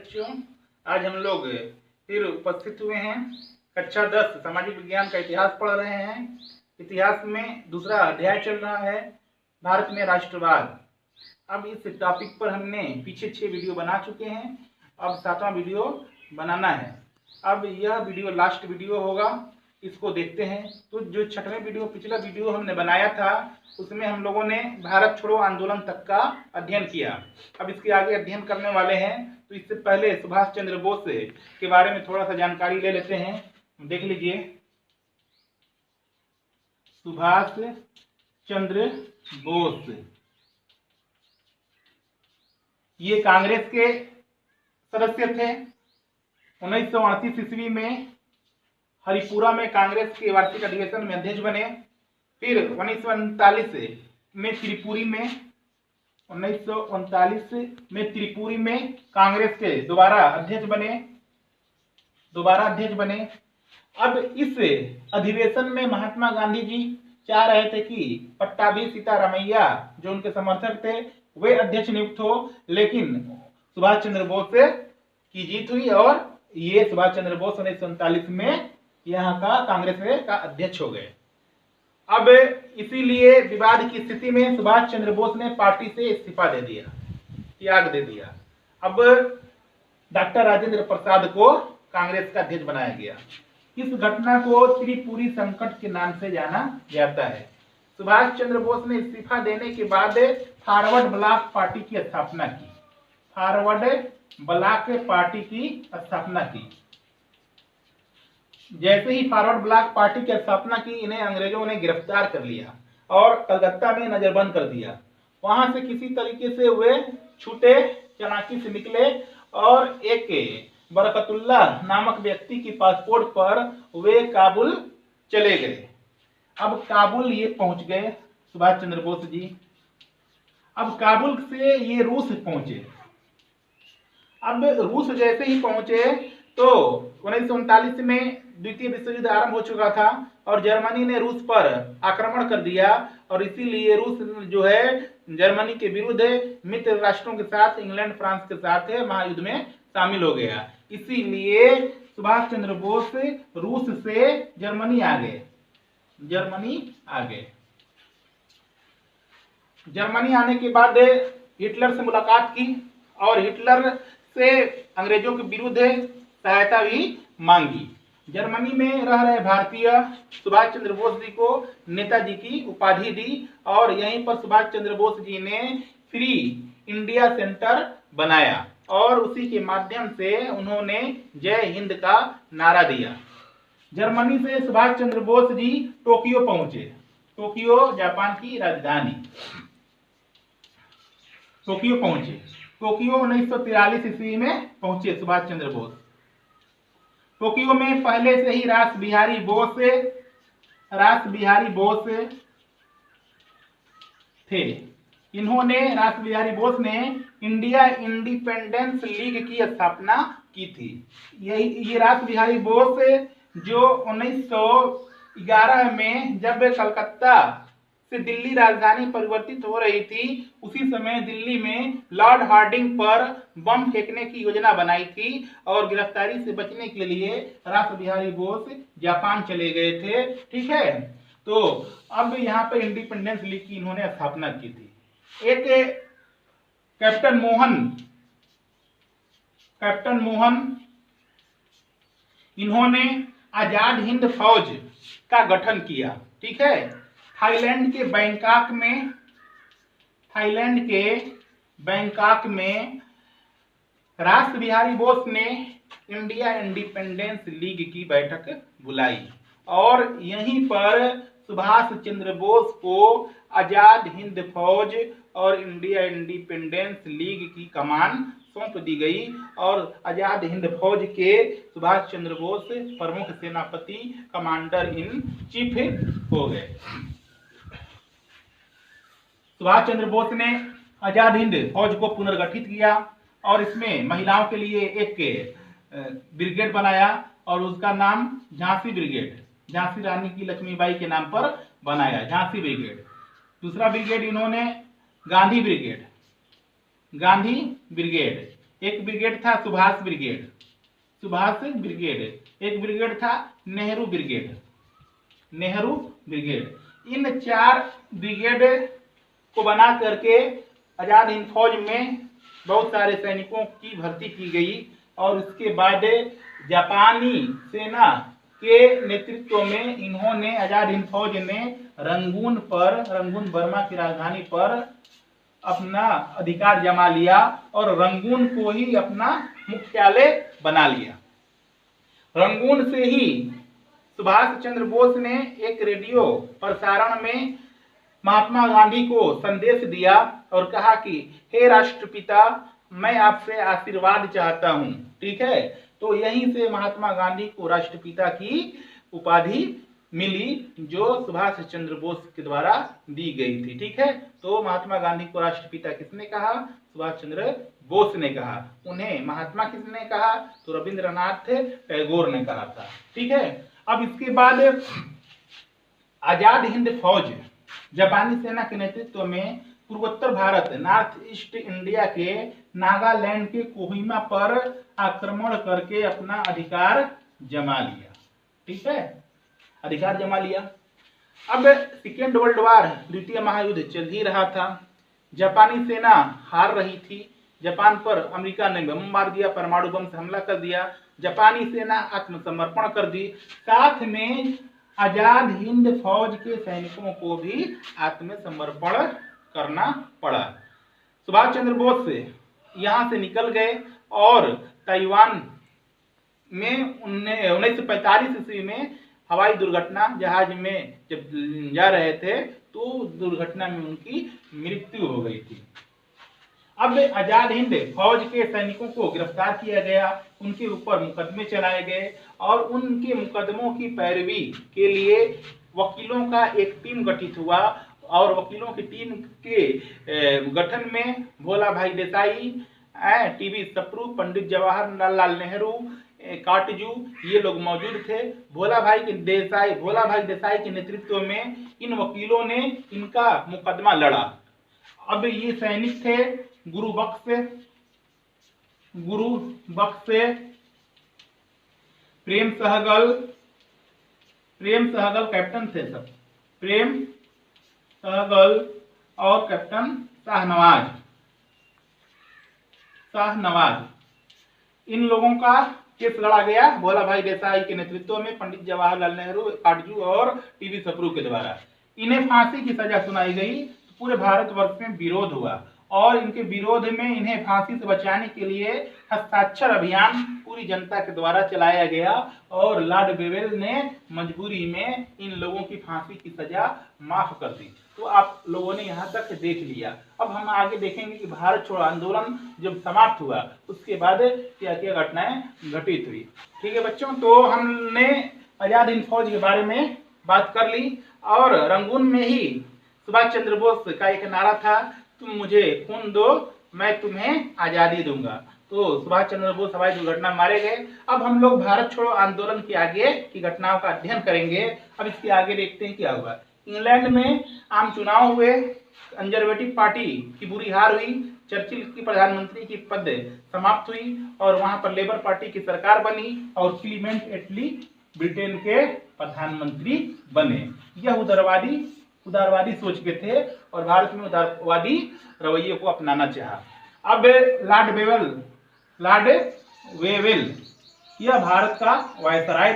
बच्चों, आज हम लोग फिर उपस्थित हुए हैं। कक्षा 10 सामाजिक विज्ञान का इतिहास पढ़ रहे हैं। इतिहास में दूसरा अध्याय चल रहा है, भारत में राष्ट्रवाद। अब इस टॉपिक पर हमने पीछे 6 वीडियो बना चुके हैं, अब 7वां वीडियो बनाना है। अब यह वीडियो लास्ट वीडियो होगा, इसको देखते हैं। तो जो 6वां वीडियो, पिछला वीडियो हमने बनाया था, उसमें हम लोगों ने भारत छोड़ो आंदोलन तक का अध्ययन किया। अब इसके आगे अध्ययन करने वाले हैं, तो इससे पहले सुभाष चंद्र बोस के बारे में थोड़ा सा जानकारी ले लेते हैं। देख लीजिए, सुभाष चंद्र बोस ये कांग्रेस के सदस्य थे। 1938 ईस्वी में हरिपुरा में कांग्रेस के वार्षिक अधिवेशन में अध्यक्ष बने। फिर 1939 में त्रिपुरी में कांग्रेस के दोबारा अध्यक्ष बने। अब इस अधिवेशन में महात्मा गांधी जी चाह रहे थे कि पट्टाभी सीतारामैया जो उनके समर्थक थे वे अध्यक्ष नियुक्त हो, लेकिन सुभाष चंद्र बोस की जीत हुई और ये सुभाष चंद्र बोस 1939 में यहाँ का कांग्रेस का अध्यक्ष हो गए। अब इसीलिए विवाद की स्थिति में सुभाष चंद्र बोस ने पार्टी से इस्तीफा दे दिया, त्याग दे दिया। अब डॉक्टर राजेंद्र प्रसाद को कांग्रेस का अध्यक्ष बनाया गया। इस घटना को त्रिपुरी संकट के नाम से जाना जाता है। सुभाष चंद्र बोस ने इस्तीफा देने के बाद फॉरवर्ड ब्लॉक पार्टी की स्थापना की। जैसे ही फॉरवर्ड ब्लॉक पार्टी की स्थापना की, इन्हें अंग्रेजों ने गिरफ्तार कर लिया और कलकत्ता में नजरबंद कर दिया। वहां से किसी तरीके से वे छूटे, चालाकी से निकले और एक बरकतुल्ला नामक व्यक्ति की पासपोर्ट पर वे काबुल चले गए। अब काबुल ये पहुंच गए सुभाष चंद्र बोस जी। अब काबुल से ये रूस पहुंचे। अब रूस जैसे ही पहुंचे तो 1939 में द्वितीय विश्व युद्ध आरंभ हो चुका था और जर्मनी ने रूस पर आक्रमण कर दिया और इसीलिए रूस जो है जर्मनी के विरुद्ध मित्र राष्ट्रों के साथ, इंग्लैंड फ्रांस के साथ महायुद्ध में शामिल हो गया। इसीलिए सुभाष चंद्र बोस रूस से जर्मनी आ गए। जर्मनी आने के बाद हिटलर से मुलाकात की और हिटलर से अंग्रेजों के विरुद्ध सहायता भी मांगी। जर्मनी में रह रहे भारतीय सुभाष चंद्र बोस जी को नेताजी की उपाधि दी और यहीं पर सुभाष चंद्र बोस जी ने फ्री इंडिया सेंटर बनाया और उसी के माध्यम से उन्होंने जय हिंद का नारा दिया। जर्मनी से सुभाष चंद्र बोस जी टोक्यो पहुंचे। टोक्यो जापान की राजधानी। टोक्यो 1943 ईस्वी में पहुंचे सुभाष चंद्र बोस। टोक्यो में पहले से ही रास बिहारी बोस थे। रास बिहारी बोस ने इंडिया इंडिपेंडेंस लीग की स्थापना की थी। ये रास बिहारी बोस जो 1911 में जब कलकत्ता से दिल्ली राजधानी परिवर्तित हो रही थी, उसी समय दिल्ली में लॉर्ड हार्डिंग पर बम फेंकने की योजना बनाई थी और गिरफ्तारी से बचने के लिए रास बिहारी बोस जापान चले गए थे। ठीक है, तो अब यहाँ पर इंडिपेंडेंस लीग की इन्होंने स्थापना की थी। एक कैप्टन मोहन इन्होंने आजाद हिंद फौज का गठन किया। ठीक है, थाईलैंड के बैंकॉक में रास बिहारी बोस ने इंडिया इंडिपेंडेंस लीग की बैठक बुलाई और यहीं पर सुभाष चंद्र बोस को आजाद हिंद फौज और इंडिया इंडिपेंडेंस लीग की कमान सौंप दी गई और आजाद हिंद फौज के सुभाष चंद्र बोस प्रमुख सेनापति, कमांडर इन चीफ हो गए। सुभाष चंद्र बोस ने आजाद हिंद फौज को पुनर्गठित किया और इसमें महिलाओं के लिए एक ब्रिगेड बनाया और उसका नाम झांसी ब्रिगेड, झांसी रानी की लक्ष्मीबाई के नाम पर बनाया, झांसी ब्रिगेड। दूसरा ब्रिगेड इन्होंने गांधी ब्रिगेड एक ब्रिगेड था सुभाष ब्रिगेड, सुभाष ब्रिगेड, एक ब्रिगेड था नेहरू ब्रिगेड, नेहरू ब्रिगेड। इन 4 ब्रिगेड को बना करके आजाद हिंद फौज में बहुत सारे सैनिकों की भर्ती की गई और उसके बाद जापानी सेना के नेतृत्व में इन्होंने आजाद हिंद फौज ने रंगून बर्मा की राजधानी पर अपना अधिकार जमा लिया और रंगून को ही अपना मुख्यालय बना लिया। रंगून से ही सुभाष चंद्र बोस ने एक रेडियो प्रसारण में महात्मा गांधी को संदेश दिया और कहा कि हे राष्ट्रपिता, मैं आपसे आशीर्वाद चाहता हूं। ठीक है, तो यहीं से महात्मा गांधी को राष्ट्रपिता की उपाधि मिली जो सुभाष चंद्र बोस के द्वारा दी गई थी। ठीक है, तो महात्मा गांधी को राष्ट्रपिता किसने कहा? सुभाष चंद्र बोस ने कहा। उन्हें महात्मा किसने कहा? तो रविंद्रनाथ टैगोर ने कहा था। ठीक है, अब इसके बाद आजाद हिंद फौज जापानी सेना के नेतृत्व में पूर्वोत्तर भारत नॉर्थ ईस्ट इंडिया के नागालैंड के कोहिमा पर आक्रमण करके अपना अधिकार जमा लिया। ठीक है, अधिकार जमा लिया। अब सेकेंड वर्ल्ड वार, द्वितीय महायुद्ध चल ही रहा था। जापानी सेना हार रही थी। जापान पर अमेरिका ने बम मार दिया, परमाणु बम से हमला कर दिया। जापानी सेना आत्मसमर्पण कर दी। साथ में आजाद हिंद फौज के सैनिकों को भी आत्मसमर्पण करना पड़ा। सुभाष चंद्र बोस यहाँ से निकल गए और ताइवान में 1945 ईस्वी में हवाई दुर्घटना, जहाज में जब जा रहे थे तो दुर्घटना में उनकी मृत्यु हो गई थी। अब आजाद हिंद फौज के सैनिकों को गिरफ्तार किया गया, उनके ऊपर मुकदमे चलाए गए और उनके मुकदमों की पैरवी के लिए वकीलों का एक टीम गठित हुआ और वकीलों की टीम के गठन में भोला भाई देसाई, टीबी सप्रू, पंडित जवाहरलाल नेहरू, काटजू, ये लोग मौजूद थे। भोला भाई देसाई के नेतृत्व में इन वकीलों ने इनका मुकदमा लड़ा। अब ये सैनिक थे गुरु बख्श, प्रेम सहगल कैप्टन थे सब, प्रेम सहगल और कैप्टन शाहनवाज। इन लोगों का केस लड़ा गया भोला भाई देसाई के नेतृत्व में, पंडित जवाहरलाल नेहरू, काटजू और टीबी सप्रू के द्वारा। इन्हें फांसी की सजा सुनाई गई। पूरे भारतवर्ष में विरोध हुआ और इनके विरोध में इन्हें फांसी से बचाने के लिए हस्ताक्षर अभियान पूरी जनता के द्वारा चलाया गया और लॉर्ड वेवेल ने मजबूरी में इन लोगों की फांसी की सजा माफ कर दी। तो आप लोगों ने यहाँ तक देख लिया। अब हम आगे देखेंगे कि भारत छोड़ो आंदोलन जब समाप्त हुआ उसके बाद क्या क्या घटनाएं घटित हुई। ठीक है बच्चों, तो हमने आजाद हिंद फौज के बारे में बात कर ली और रंगून में ही सुभाष चंद्र बोस का एक नारा था, तुम मुझे खून दो मैं तुम्हें आजादी दूंगा। तो सुभाष चंद्र बोस हवाई दुर्घटना मारे गए। अब हम लोग भारत छोड़ो आंदोलन के आगे की घटनाओं का अध्ययन करेंगे। अब इसके आगे देखते हैं क्या हुआ। इंग्लैंड में आम चुनाव हुए, कंजर्वेटिव पार्टी की बुरी हार हुई, चर्चिल की प्रधानमंत्री की पद समाप्त हुई और वहां पर लेबर पार्टी की सरकार बनी और क्लीमेंट एटली ब्रिटेन के प्रधानमंत्री बने। यह उदारवादी सोच के थे और भारत में उदारवादी रवैये को अपनाना चाहा। अब लॉर्ड वेवेल यह भारत का वायसराय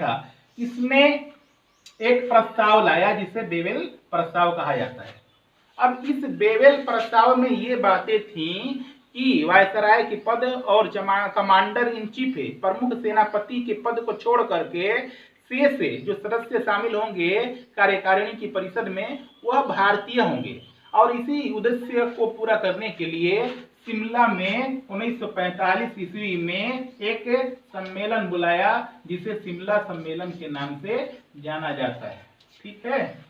था। इसने एक प्रस्ताव लाया जिसे वेवेल प्रस्ताव कहा जाता है। अब इस वेवेल प्रस्ताव में ये बातें थीं कि वायसराय के पद और कमांडर इन चीफ प्रमुख सेनापति के पद को छोड़ करके शेष जो सदस्य शामिल होंगे कार्यकारिणी की परिषद में वह भारतीय होंगे और इसी उद्देश्य को पूरा करने के लिए शिमला में 1945 ईस्वी में एक सम्मेलन बुलाया जिसे शिमला सम्मेलन के नाम से जाना जाता है। ठीक है,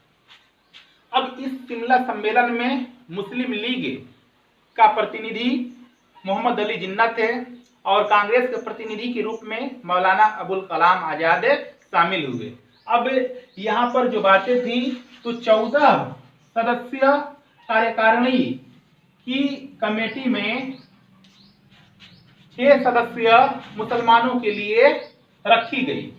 अब इस शिमला सम्मेलन में मुस्लिम लीग का प्रतिनिधि मोहम्मद अली जिन्ना थे और कांग्रेस के प्रतिनिधि के रूप में मौलाना अबुल कलाम आजाद शामिल हुए। अब यहाँ पर जो बातें थी तो 14 सदस्य कार्यकारिणी की कमेटी में 6 सदस्य मुसलमानों के लिए रखी गई।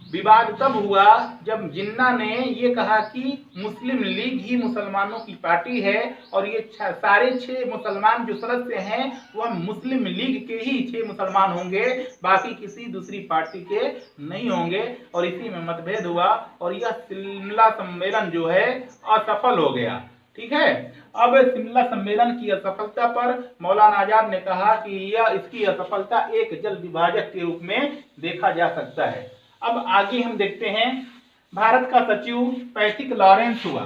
विवाद तब हुआ जब जिन्ना ने ये कहा कि मुस्लिम लीग ही मुसलमानों की पार्टी है और ये सारे 6 मुसलमान जो सदस्य हैं वह मुस्लिम लीग के ही 6 मुसलमान होंगे, बाकी किसी दूसरी पार्टी के नहीं होंगे। और इसी में मतभेद हुआ और यह शिमला सम्मेलन जो है असफल हो गया। ठीक है। अब शिमला सम्मेलन की असफलता पर मौलाना आजाद ने कहा कि यह इसकी असफलता एक जल विभाजक के रूप में देखा जा सकता है। अब आगे हम देखते हैं, भारत का सचिव पैथिक लॉरेंस हुआ।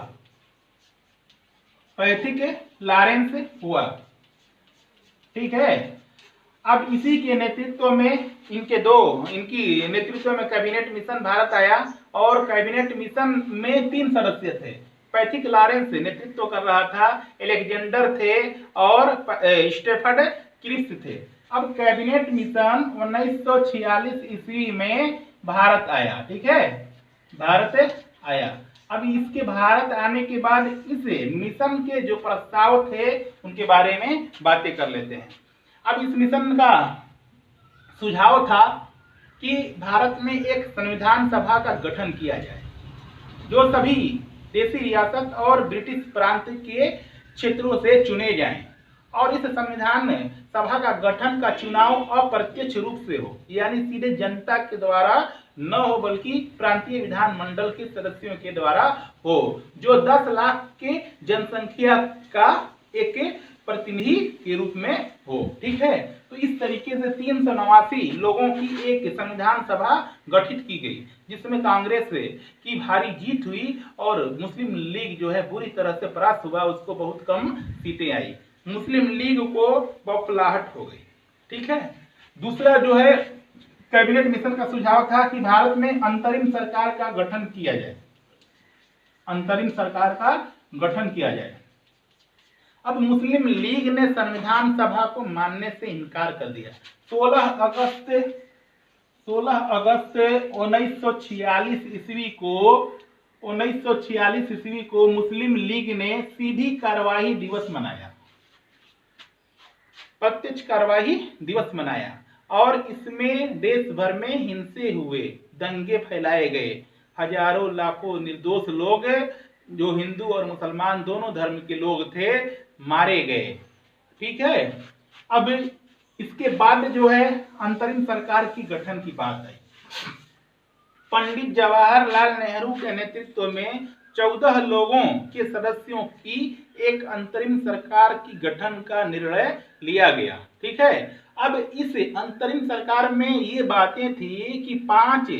पैथिक लॉरेंस हुआ, ठीक है। अब इसी के नेतृत्व में इनकी नेतृत्व में कैबिनेट मिशन भारत आया और कैबिनेट मिशन में 3 सदस्य थे। पैथिक लॉरेंस नेतृत्व कर रहा था, एलेक्जेंडर थे और स्टेफर्ड क्रिप्स थे। अब कैबिनेट मिशन 1946 ईस्वी में भारत आया। ठीक है, भारत आया। अब इसके भारत आने के बाद इस मिशन के जो प्रस्ताव थे उनके बारे में बातें कर लेते हैं। अब इस मिशन का सुझाव था कि भारत में एक संविधान सभा का गठन किया जाए जो सभी देशी रियासत और ब्रिटिश प्रांत के क्षेत्रों से चुने जाएं और इस संविधान सभा का गठन का चुनाव अप्रत्यक्ष रूप से हो, यानी सीधे जनता के द्वारा न हो बल्कि प्रांतीय विधानमंडल के सदस्यों के द्वारा हो, जो 10 लाख के जनसंख्या का एक प्रतिनिधि के रूप में हो। ठीक है, तो इस तरीके से 389 लोगों की एक संविधान सभा गठित की गई जिसमें कांग्रेस की भारी जीत हुई और मुस्लिम लीग जो है बुरी तरह से परास्त हुआ, उसको बहुत कम सीटें आई, मुस्लिम लीग को बौखलाहट हो गई। ठीक है, दूसरा जो है कैबिनेट मिशन का सुझाव था कि भारत में अंतरिम सरकार का गठन किया जाए, अंतरिम सरकार का गठन किया जाए। अब मुस्लिम लीग ने संविधान सभा को मानने से इनकार कर दिया। 16 अगस्त 1946 ईस्वी को मुस्लिम लीग ने सीधी कार्यवाही दिवस मनाया, प्रत्यक्ष कार्यवाही दिवस मनाया और इसमें देश भर में हिंसे हुए, दंगे फैलाए गए, हजारों लाखों निर्दोष लोग जो हिंदू और मुसलमान दोनों धर्म के लोग थे मारे गए। ठीक है, अब इसके बाद जो है अंतरिम सरकार की गठन की बात आई। पंडित जवाहरलाल नेहरू के नेतृत्व में 14 लोगों के सदस्यों की एक अंतरिम सरकार की गठन का निर्णय लिया गया। ठीक है, अब इस अंतरिम सरकार में ये बातें थी कि 5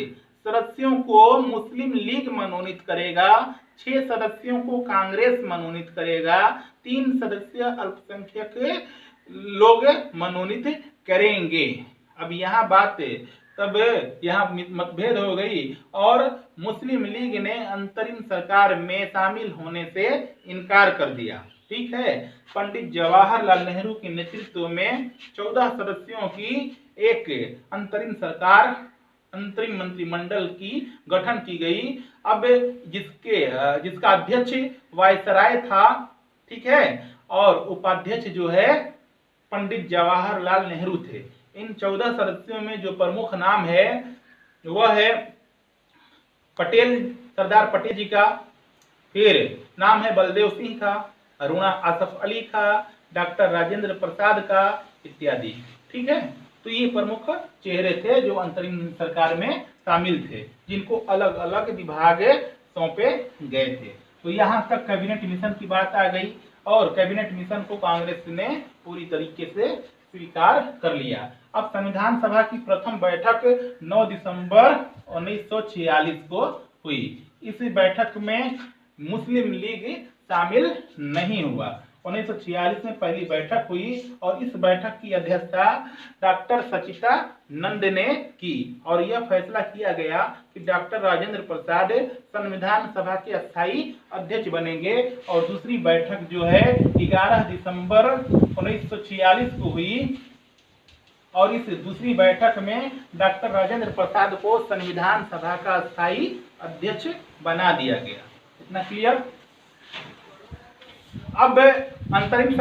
सदस्यों को मुस्लिम लीग मनोनीत करेगा, 6 सदस्यों को कांग्रेस मनोनीत करेगा, 3 सदस्य अल्पसंख्यक लोग मनोनीत करेंगे। अब यहाँ बात तब यहाँ मतभेद हो गई और मुस्लिम लीग ने अंतरिम सरकार में शामिल होने से इनकार कर दिया। ठीक है, पंडित जवाहरलाल नेहरू के नेतृत्व में 14 सदस्यों की एक अंतरिम सरकार, अंतरिम मंत्रिमंडल की गठन की गई। अब जिसका अध्यक्ष वायसराय था, ठीक है, और उपाध्यक्ष जो है पंडित जवाहरलाल नेहरू थे। इन 14 सदस्यों में जो प्रमुख नाम है वह है पटेल, सरदार पटेल जी का, फिर नाम है बलदेव सिंह का, अरुणा आसफ अली का, डॉक्टर राजेंद्र प्रसाद का इत्यादि। ठीक है, तो ये प्रमुख चेहरे थे जो अंतरिम सरकार में शामिल थे, जिनको अलग अलग विभाग सौंपे गए थे। तो यहाँ तक कैबिनेट मिशन की बात आ गई और कैबिनेट मिशन को कांग्रेस ने पूरी तरीके से स्वीकार कर लिया। अब संविधान सभा की प्रथम बैठक 9 दिसंबर 1946 को हुई। इस बैठक में मुस्लिम लीग शामिल नहीं हुआ। 1946 में पहली बैठक हुई और इस बैठक की अध्यक्षता डॉक्टर सचिता नंद ने की और यह फैसला किया गया कि डॉक्टर राजेंद्र प्रसाद संविधान सभा के अस्थायी अध्यक्ष बनेंगे। और दूसरी बैठक जो है 11 दिसंबर 1946 को हुई और इस दूसरी बैठक में डॉक्टर राजेंद्र प्रसाद को संविधान सभा का अस्थायी अध्यक्ष बना दिया गया। इतना क्लियर। अब अंतरिम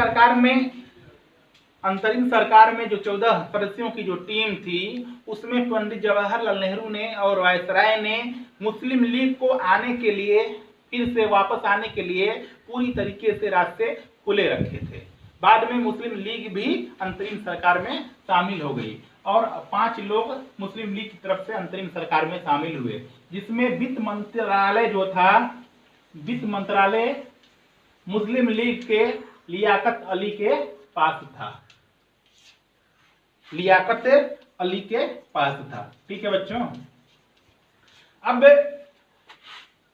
सरकार में जो 14 सदस्यों की जो टीम थी उसमें पंडित जवाहरलाल नेहरू ने और वायसराय ने मुस्लिम लीग को आने के लिए, फिर से वापस आने के लिए पूरी तरीके से रास्ते खुले रखे थे। बाद में मुस्लिम लीग भी अंतरिम सरकार में शामिल हो गई और 5 लोग मुस्लिम लीग की तरफ से अंतरिम सरकार में शामिल हुए, जिसमें वित्त मंत्रालय जो था, वित्त मंत्रालय मुस्लिम लीग के लियाकत अली के पास था, लियाकत अली के पास था। ठीक है बच्चों। अब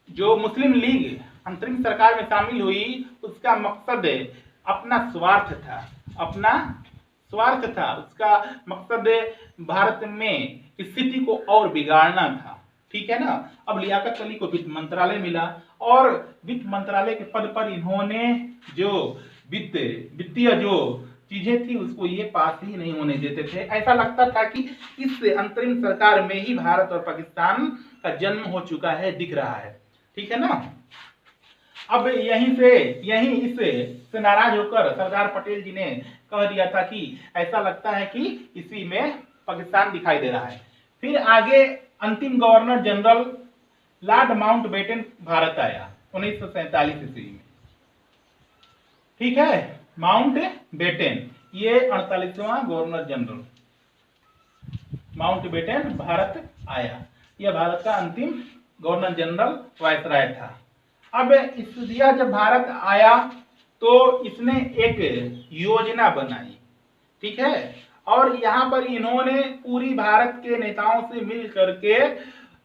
जो मुस्लिम लीग अंतरिम सरकार में शामिल हुई उसका मकसद अपना स्वार्थ था, उसका मकसद भारत में स्थिति को और बिगाड़ना था। ठीक है ना। अब लियाकत अली को वित्त मंत्रालय मिला और वित्त मंत्रालय के पद पर इन्होंने जो वित्तीय जो चीजें थी उसको ये पास ही नहीं होने देते थे। ऐसा लगता था कि इस अंतरिम सरकार में ही भारत और पाकिस्तान का जन्म हो चुका है, दिख रहा है। ठीक है ना। अब यहीं इससे नाराज होकर सरदार पटेल जी ने कह दिया था कि ऐसा लगता है कि इसी में पाकिस्तान दिखाई दे रहा है। फिर आगे अंतिम governor general Lord Mountbatten Bharat आया 1947 ईस्वी में। ठीक है। माउंटबेटन ये 48वां गवर्नर जनरल माउंटबेटन भारत आया। यह भारत का अंतिम गवर्नर जनरल वायसराय था। अब इसलिए जब भारत आया तो इसने एक योजना बनाई। ठीक है। और यहाँ पर इन्होंने पूरी भारत के नेताओं से मिल करके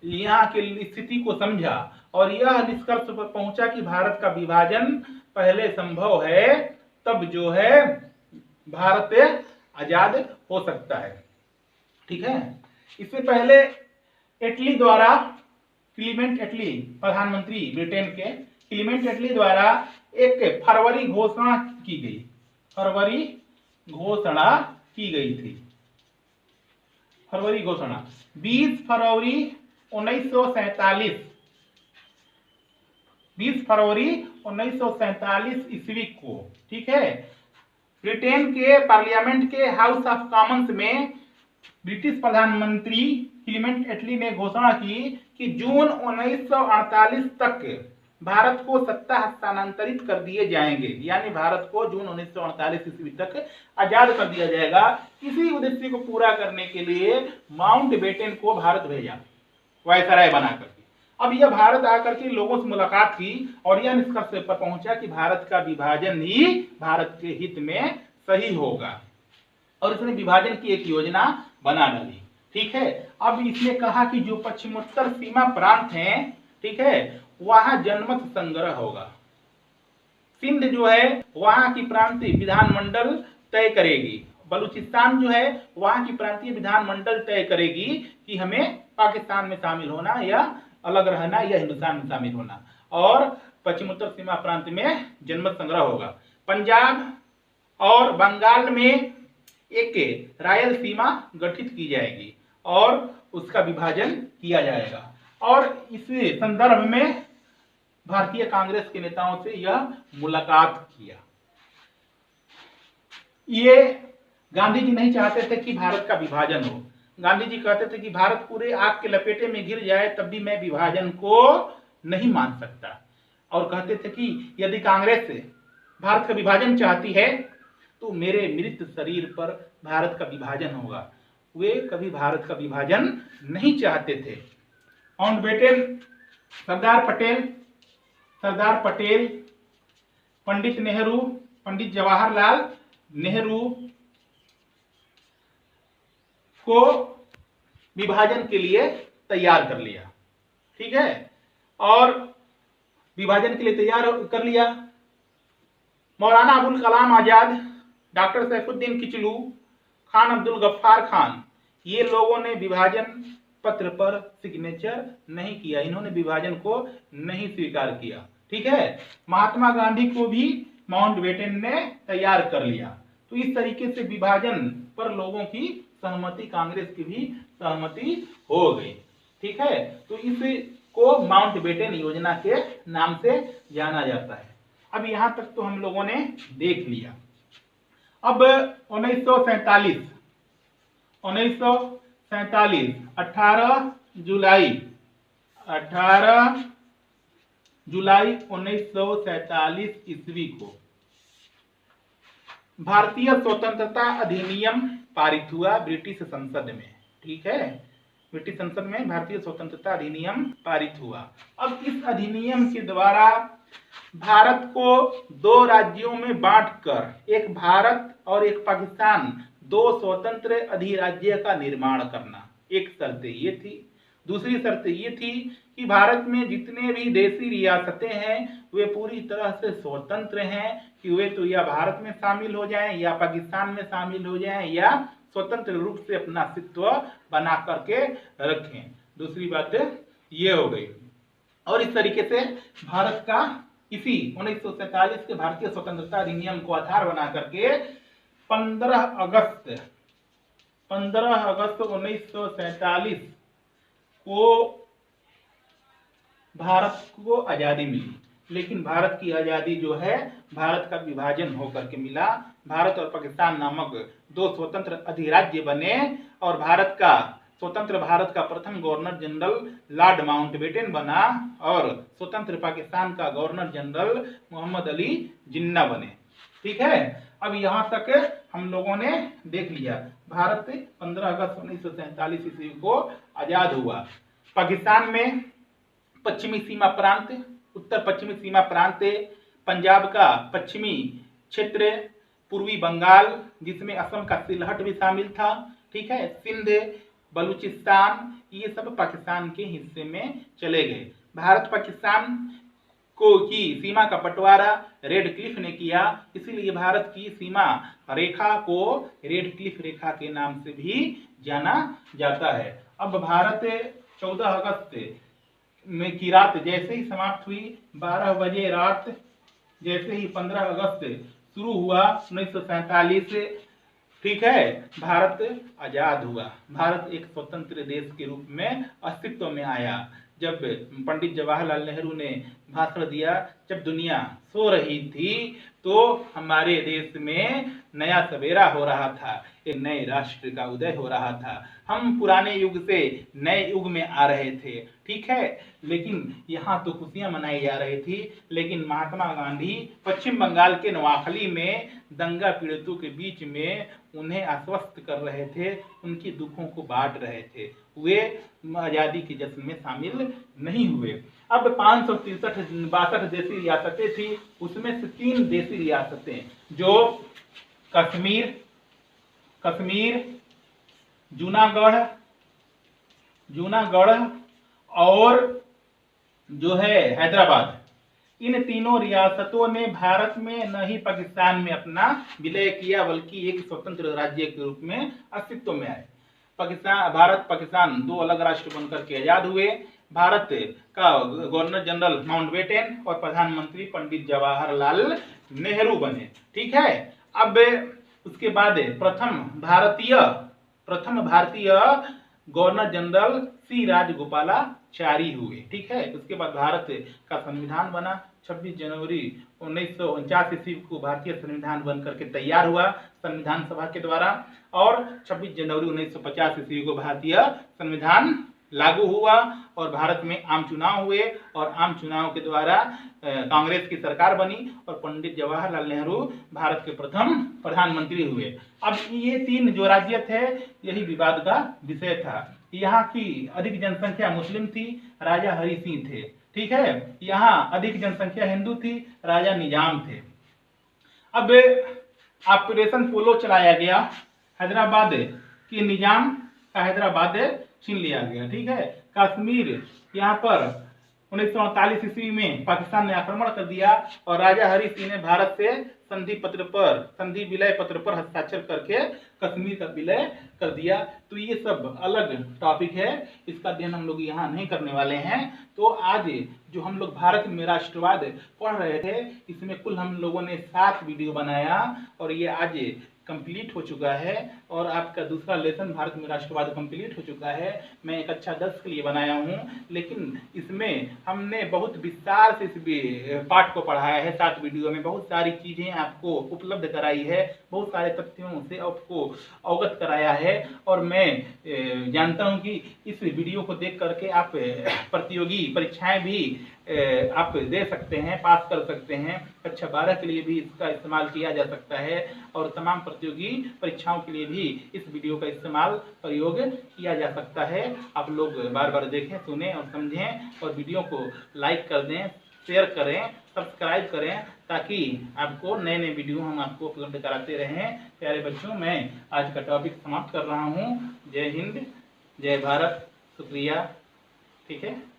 यहाँ की स्थिति को समझा और यह निष्कर्ष पर पहुंचा कि भारत का विभाजन पहले संभव है, तब जो है भारत आजाद हो सकता है। ठीक है। इससे पहले एटली द्वारा, क्लीमेंट एटली प्रधानमंत्री ब्रिटेन के, क्लीमेंट एटली द्वारा एक फरवरी घोषणा की गई, फरवरी घोषणा की गई थी। फरवरी घोषणा 20 फरवरी 1947, 20 फरवरी 1947 ईस्वी को। ठीक है। ब्रिटेन के पार्लियामेंट के हाउस ऑफ कॉमन्स में ब्रिटिश प्रधानमंत्री क्लीमेंट एटली ने घोषणा की कि जून 1948 तक भारत को सत्ता हस्तांतरित कर दिए जाएंगे, यानी भारत को जून 1948 ईस्वी तक आजाद कर दिया जाएगा। इसी उद्देश्य को पूरा करने के लिए माउंटबेटन को भारत भेजा वायसराय बनाकर। अब यह भारत आकर के लोगों से मुलाकात की और यह निष्कर्ष पर पहुंचा कि भारत का विभाजन ही भारत के हित में सही होगा और इसने विभाजन की एक योजना बना डाली। ठीक है। अब इसने कहा कि जो पश्चिमोत्तर सीमा प्रांत हैं, ठीक है, वहां जनमत संग्रह होगा। सिंध जो है वहां की प्रांतीय विधानमंडल तय करेगी, बलूचिस्तान जो है वहां की प्रांतीय विधानमंडल तय करेगी कि हमें पाकिस्तान में शामिल होना या अलग रहना या हिंदुस्तान में शामिल होना, और पश्चिमोत्तर सीमा प्रांत में जनमत संग्रह होगा। पंजाब और बंगाल में एक रायल सीमा गठित की जाएगी और उसका विभाजन किया जाएगा। और इस संदर्भ में भारतीय कांग्रेस के नेताओं से यह मुलाकात किया। ये गांधी जी नहीं चाहते थे कि भारत का विभाजन हो। गांधी जी कहते थे कि भारत पूरे आग के लपेटे में गिर जाए तब भी मैं विभाजन को नहीं मान सकता, और कहते थे कि यदि कांग्रेस भारत का विभाजन चाहती है तो मेरे मृत शरीर पर भारत का विभाजन होगा। वे कभी भारत का विभाजन नहीं चाहते थे। माउंटबेटन, सरदार पटेल, पंडित नेहरू, पंडित जवाहरलाल नेहरू को विभाजन के लिए तैयार कर लिया। ठीक है। और विभाजन के लिए तैयार कर लिया। मौलाना अबुल कलाम आजाद, डॉक्टर सैफुद्दीन किचलू, खान अब्दुल गफ्फार खान, ये लोगों ने विभाजन पत्र पर सिग्नेचर नहीं किया, इन्होंने विभाजन को नहीं स्वीकार किया। ठीक है। महात्मा गांधी को भी माउंटबेटन ने तैयार कर लिया। तो इस तरीके से विभाजन पर लोगों की सहमति, कांग्रेस की भी सहमति हो गई। ठीक है। तो इसको माउंटबेटन योजना के नाम से जाना जाता है। अब यहाँ तक तो हम लोगों ने देख लिया। अब 1947 18 जुलाई 1947 ईस्वी को भारतीय स्वतंत्रता अधिनियम पारित हुआ ब्रिटिश संसद में। ठीक है, ब्रिटिश संसद में भारतीय स्वतंत्रता अधिनियम पारित हुआ। अब इस अधिनियम के द्वारा भारत को दो राज्यों में बांटकर एक भारत और एक पाकिस्तान, दो स्वतंत्र अधिराज्य का निर्माण करना एक शर्त ये थी। दूसरी शर्त ये थी कि भारत में जितने भी देशी रियासतें हैं वे पूरी तरह से स्वतंत्र हैं, कि वे तो या भारत में शामिल हो जाएं या पाकिस्तान में शामिल हो जाएं या स्वतंत्र रूप से अपना अस्तित्व बना करके रखें। दूसरी बात ये हो गई। और इस तरीके से भारत का इसी 1947 के भारतीय स्वतंत्रता अधिनियम को आधार बना करके 15 अगस्त 1947 को भारत को आजादी मिली। लेकिन भारत की आजादी जो है भारत का विभाजन होकर के मिला। भारत और पाकिस्तान नामक दो स्वतंत्र अधिराज्य बने और स्वतंत्र भारत का प्रथम गवर्नर जनरल लॉर्ड माउंटबेटन बना और स्वतंत्र पाकिस्तान का गवर्नर जनरल मोहम्मद अली जिन्ना बने। ठीक है, अब यहाँ तक हम लोगों ने देख लिया। भारत 15 अगस्त 1947 ईस्वी को आजाद हुआ। पाकिस्तान में पश्चिमी सीमा प्रांत, उत्तर पश्चिमी सीमा प्रांत, पंजाब का पश्चिमी क्षेत्र, पूर्वी बंगाल जिसमें असम का सिलहट भी शामिल था, ठीक है, सिंध, बलूचिस्तान, ये सब पाकिस्तान के हिस्से में चले गए। भारत पाकिस्तान की सीमा का बंटवारा रेड क्लिफ ने किया, इसीलिए भारत की सीमा रेखा को रेड क्लिफ रेखा के नाम से भी जाना जाता है। अब भारत 14 अगस्त में की रात जैसे ही समाप्त हुई, 12 बजे रात जैसे ही 15 अगस्त शुरू हुआ 1947, ठीक है, भारत आजाद हुआ। भारत एक स्वतंत्र देश के रूप में अस्तित्व में आया। जब पंडित जवाहरलाल नेहरू ने भाषण दिया, जब दुनिया सो रही थी, तो हमारे देश में नया सवेरा हो रहा था, एक नए राष्ट्र का उदय हो रहा था। हम पुराने युग से नए युग में आ रहे थे, ठीक है, लेकिन यहाँ तो खुशियां मनाई जा रही थी। लेकिन महात्मा गांधी पश्चिम बंगाल के नवाखली में दंगा पीड़ितों के बीच में उन्हें आश्वस्त कर रहे थे, उनकी दुखों को बांट रहे थे। वे आजादी के जश्न में शामिल नहीं हुए। अब 563 देशी रियासतें थी, उसमें से 3 देशी रियासतें जो कश्मीर, जूनागढ़ और जो है हैदराबाद, इन तीनों रियासतों ने भारत में न ही पाकिस्तान में अपना विलय किया, बल्कि एक स्वतंत्र राज्य के रूप में अस्तित्व में आए। भारत पाकिस्तान दो अलग राष्ट्र बनकर के आजाद हुए। भारत का गवर्नर जनरल माउंटबेटन और प्रधानमंत्री पंडित जवाहरलाल नेहरू बने। ठीक है, अब उसके बाद प्रथम भारतीय गवर्नर जनरल सी राजगोपालाचारी हुए। ठीक है, उसके बाद भारत का संविधान बना। 26 जनवरी 1949 ईस्वी को भारतीय संविधान बनकर के तैयार हुआ संविधान सभा के द्वारा, और 26 जनवरी 1950 ईस्वी को भारतीय संविधान लागू हुआ और भारत में आम चुनाव हुए और आम चुनाव के द्वारा कांग्रेस की सरकार बनी और पंडित जवाहरलाल नेहरू भारत के प्रथम प्रधानमंत्री हुए। अब ये 3 जो राज्य थे यही विवाद का विषय था। यहाँ की अधिक जनसंख्या मुस्लिम थी, राजा हरि सिंह थे। ठीक है, यहाँ अधिक जनसंख्या हिंदू थी, राजा निजाम थे। अब ऑपरेशन पोलो चलाया गया, हैदराबाद की निजाम का हैदराबाद छीन लिया गया। ठीक है, कश्मीर यहाँ पर 1948 ईस्वी में पाकिस्तान ने आक्रमण कर दिया और राजा हरि सिंह ने भारत से संधि विलय पत्र पर हस्ताक्षर करके कश्मीर का विलय कर दिया। तो ये सब अलग टॉपिक है, इसका अध्ययन हम लोग यहाँ नहीं करने वाले हैं। तो आज जो हम लोग भारत में राष्ट्रवाद पढ़ रहे थे, इसमें कुल हम लोगों ने 7 वीडियो बनाया और ये आज कंप्लीट हो चुका है और आपका दूसरा लेसन भारत में राष्ट्रवाद कंप्लीट हो चुका है। मैं एक अच्छा दर्श के लिए बनाया हूँ, लेकिन इसमें हमने बहुत विस्तार से इस पाठ को पढ़ाया है। 7 वीडियो में बहुत सारी चीज़ें आपको उपलब्ध कराई है, बहुत सारे तथ्यों से आपको अवगत कराया है। और मैं जानता हूँ कि इस वीडियो को देख करके आप प्रतियोगी परीक्षाएं भी आप दे सकते हैं, पास कर सकते हैं। कक्षा 12 के लिए भी इसका इस्तेमाल किया जा सकता है और तमाम प्रतियोगी परीक्षाओं के लिए भी इस वीडियो का इस्तेमाल प्रयोग किया जा सकता है। आप लोग बार बार देखें, सुनें और समझें और वीडियो को लाइक कर दें, शेयर करें, सब्सक्राइब करें, ताकि आपको नए नए वीडियो हम आपको उपलब्ध कराते रहें। प्यारे बच्चों, मैं आज का टॉपिक समाप्त कर रहा हूँ। जय हिंद, जय भारत, शुक्रिया। ठीक है।